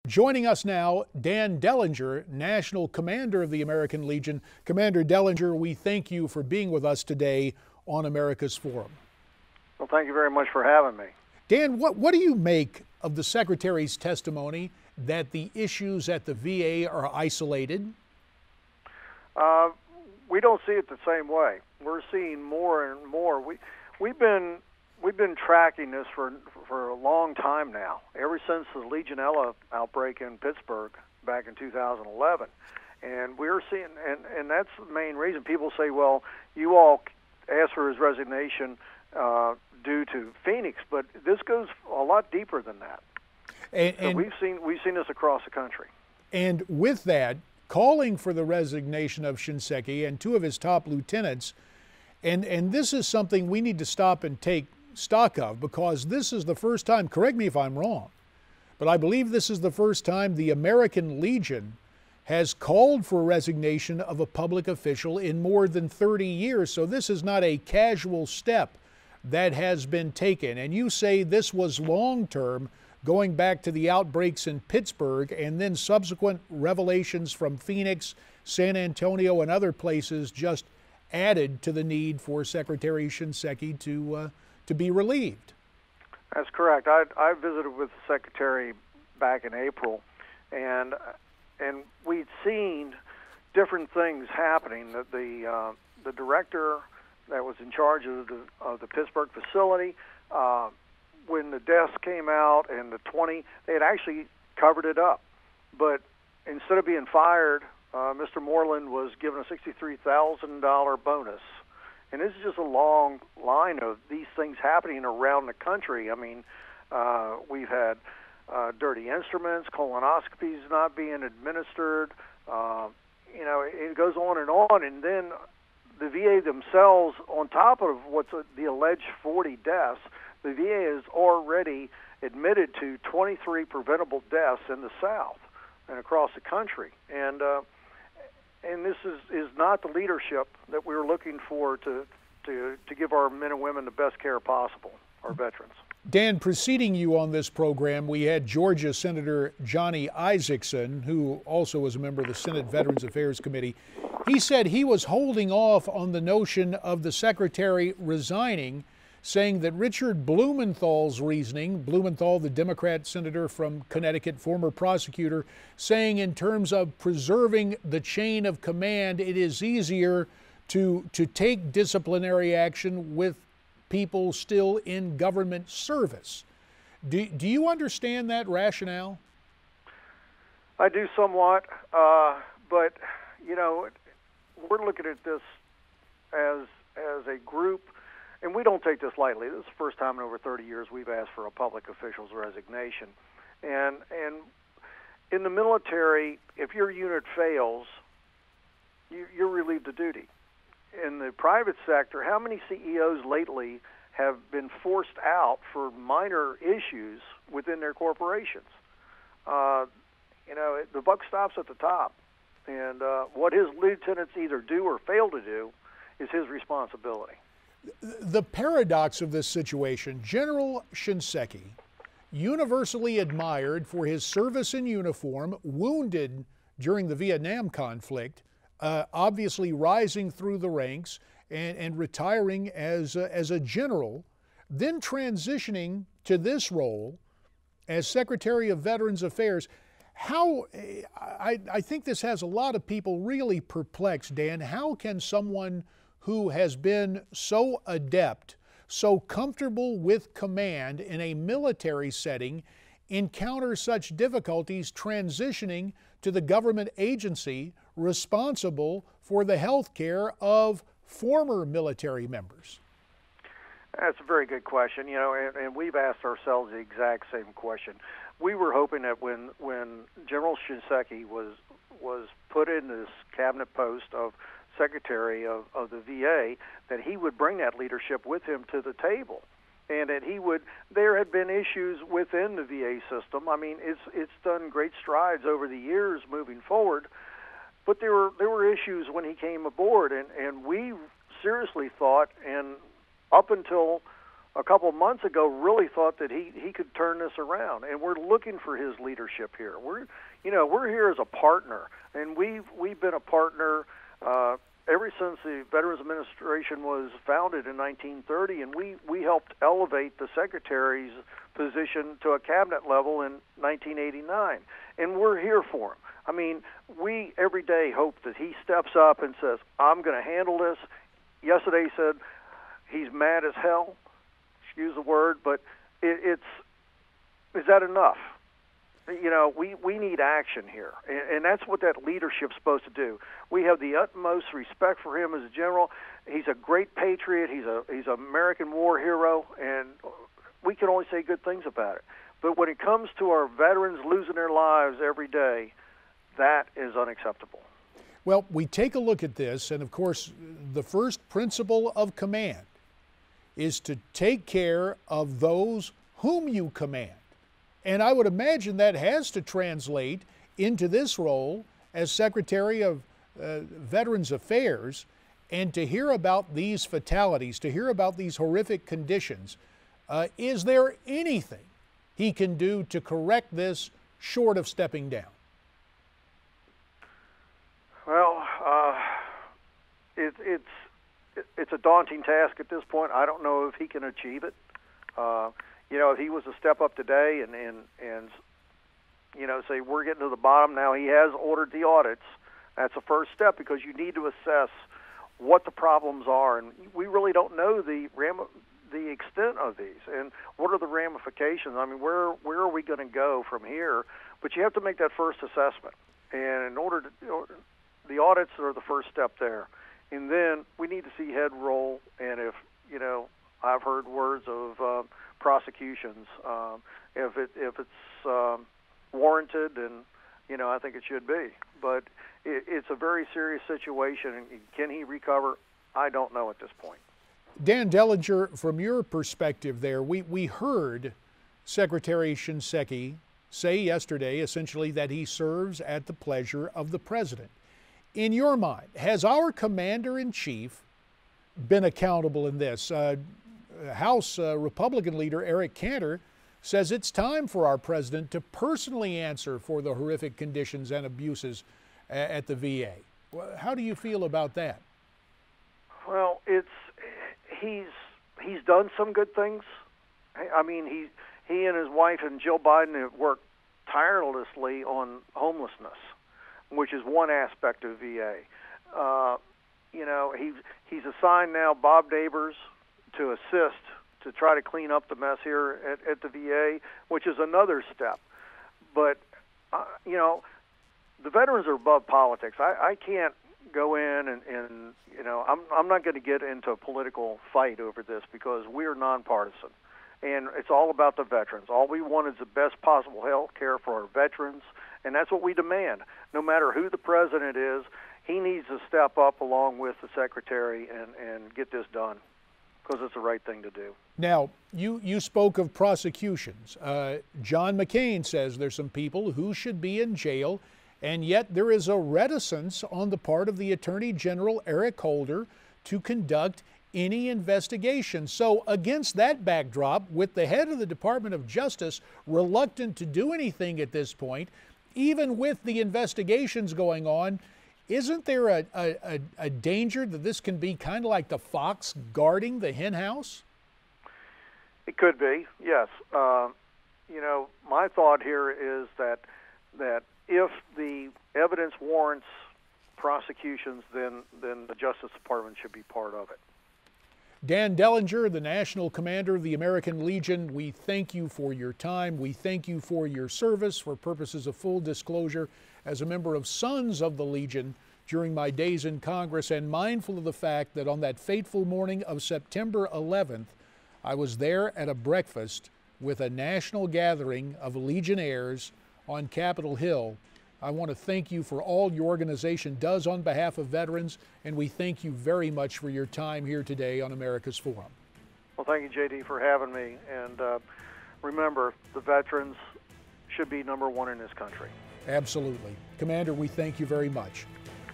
Joining us now, Dan Dellinger, National Commander of the American Legion. Commander Dellinger, we thank you for being with us today on America's Forum. Well, thank you very much for having me. Dan, what do you make of the Secretary's testimony that the issues at the VA are isolated? We don't see it the same way. We're seeing more and more. We've been tracking this for a long time now, ever since the Legionella outbreak in Pittsburgh back in 2011. And we're seeing, and that's the main reason. People say, well, you all asked for his resignation due to Phoenix, but this goes a lot deeper than that. So we've seen this across the country. And with that, calling for the resignation of Shinseki and two of his top lieutenants, and this is something we need to stop and take stock of, because this is the first time, correct me if I'm wrong, but I believe this is the first time the American Legion has called for resignation of a public official in more than 30 years. So this is not a casual step that has been taken. And you say this was long-term, going back to the outbreaks in Pittsburgh and then subsequent revelations from Phoenix, San Antonio, and other places just added to the need for Secretary Shinseki to be relieved. That's correct. I visited with the Secretary back in April, and we'd seen different things happening. That the director that was in charge of the Pittsburgh facility, when the deaths came out and the 20, they had actually covered it up. But instead of being fired, Mr. Moreland was given a $63,000 bonus. And this is just a long line of these things happening around the country. I mean, we've had dirty instruments, colonoscopies not being administered. It goes on. And then the VA themselves, on top of what's the alleged 40 deaths, the VA has already admitted to 23 preventable deaths in the South and across the country. And this is not the leadership that we were looking for to give our men and women the best care possible, our veterans. Dan, preceding you on this program, we had Georgia Senator Johnny Isakson, who also was a member of the Senate Veterans Affairs Committee. He said he was holding off on the notion of the Secretary resigning, saying that Richard Blumenthal's reasoning, Blumenthal, the Democrat senator from Connecticut, former prosecutor, saying in terms of preserving the chain of command, it is easier to take disciplinary action with people still in government service. Do you understand that rationale? I do somewhat, but we're looking at this as a group. And we don't take this lightly. This is the first time in over 30 years we've asked for a public official's resignation. And in the military, if your unit fails, you're relieved of duty. In the private sector, how many CEOs lately have been forced out for minor issues within their corporations? The buck stops at the top. And what his lieutenants either do or fail to do is his responsibility. The paradox of this situation, General Shinseki, universally admired for his service in uniform, wounded during the Vietnam conflict, obviously rising through the ranks and retiring as a general, then transitioning to this role as Secretary of Veterans Affairs. I think this has a lot of people really perplexed, Dan. How can someone who has been so adept, so comfortable with command in a military setting, encounter such difficulties transitioning to the government agency responsible for the health care of former military members? That's a very good question, and we've asked ourselves the exact same question. We were hoping that when General Shinseki was put in this cabinet post of Secretary of the VA, that he would bring that leadership with him to the table, and that there had been issues within the VA system. I mean, it's done great strides over the years moving forward, but there were issues when he came aboard, and we seriously thought, and up until a couple of months ago really thought that he could turn this around, and we're looking for his leadership here. We're here as a partner, and we've been a partner ever since the Veterans Administration was founded in 1930, and we helped elevate the Secretary's position to a cabinet level in 1989, and we're here for him. I mean, we every day hope that he steps up and says, I'm going to handle this. Yesterday he said he's mad as hell, excuse the word, but is that enough? We need action here, and that's what that leadership's supposed to do. We have the utmost respect for him as a general. He's a great patriot. He's an American war hero, and we can only say good things about it. But when it comes to our veterans losing their lives every day, that is unacceptable. Well, we take a look at this, and of course, the first principle of command is to take care of those whom you command. And I would imagine that has to translate into this role as Secretary of Veterans Affairs, and to hear about these fatalities, to hear about these horrific conditions. Is there anything he can do to correct this short of stepping down? Well, it's a daunting task at this point. I don't know if he can achieve it. If he was to step up today and say we're getting to the bottom now, he has ordered the audits. That's the first step, because you need to assess what the problems are, and we really don't know the extent of these and what are the ramifications. I mean, where are we going to go from here? But you have to make that first assessment, and in order to, the audits are the first step there, and then we need to see head roll. And if I've heard words of prosecutions. If it's warranted, and I think it should be. But it's a very serious situation. And can he recover? I don't know at this point. Dan Dellinger, from your perspective there, we heard Secretary Shinseki say yesterday essentially that he serves at the pleasure of the president. In your mind, has our commander-in-chief been accountable in this? House Republican leader Eric Cantor says it's time for our president to personally answer for the horrific conditions and abuses at the VA. How do you feel about that? Well, he's done some good things. I mean, he and his wife and Jill Biden have worked tirelessly on homelessness, which is one aspect of VA. He's assigned now Bob Dabers to assist to try to clean up the mess here at the VA, which is another step. But, the veterans are above politics. I can't go in and I'm not going to get into a political fight over this, because we're nonpartisan. And it's all about the veterans. All we want is the best possible health care for our veterans, and that's what we demand. No matter who the president is, he needs to step up along with the secretary and get this done, because it's the right thing to do. Now, you spoke of prosecutions. John McCain says there's some people who should be in jail, and yet there is a reticence on the part of the Attorney General, Eric Holder, to conduct any investigation. So against that backdrop, with the head of the Department of Justice reluctant to do anything at this point, even with the investigations going on, isn't there a danger that this can be kind of like the fox guarding the hen house? It could be, yes. My thought here is that if the evidence warrants prosecutions, then the Justice Department should be part of it. Dan Dellinger, the National Commander of the American Legion, we thank you for your time. We thank you for your service. For purposes of full disclosure, as a member of Sons of the Legion during my days in Congress, and mindful of the fact that on that fateful morning of September 11th, I was there at a breakfast with a national gathering of Legionnaires on Capitol Hill. I want to thank you for all your organization does on behalf of veterans, and we thank you very much for your time here today on America's Forum. Well, thank you, J.D., for having me. And remember, the veterans should be number one in this country. Absolutely. Commander, we thank you very much.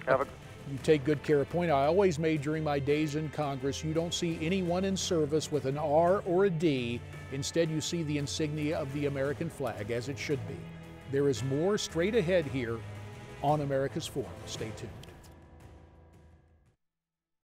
Have You take good care. A point I always made during my days in Congress, you don't see anyone in service with an R or a D. Instead, you see the insignia of the American flag, as it should be. There is more straight ahead here on America's Forum. Stay tuned.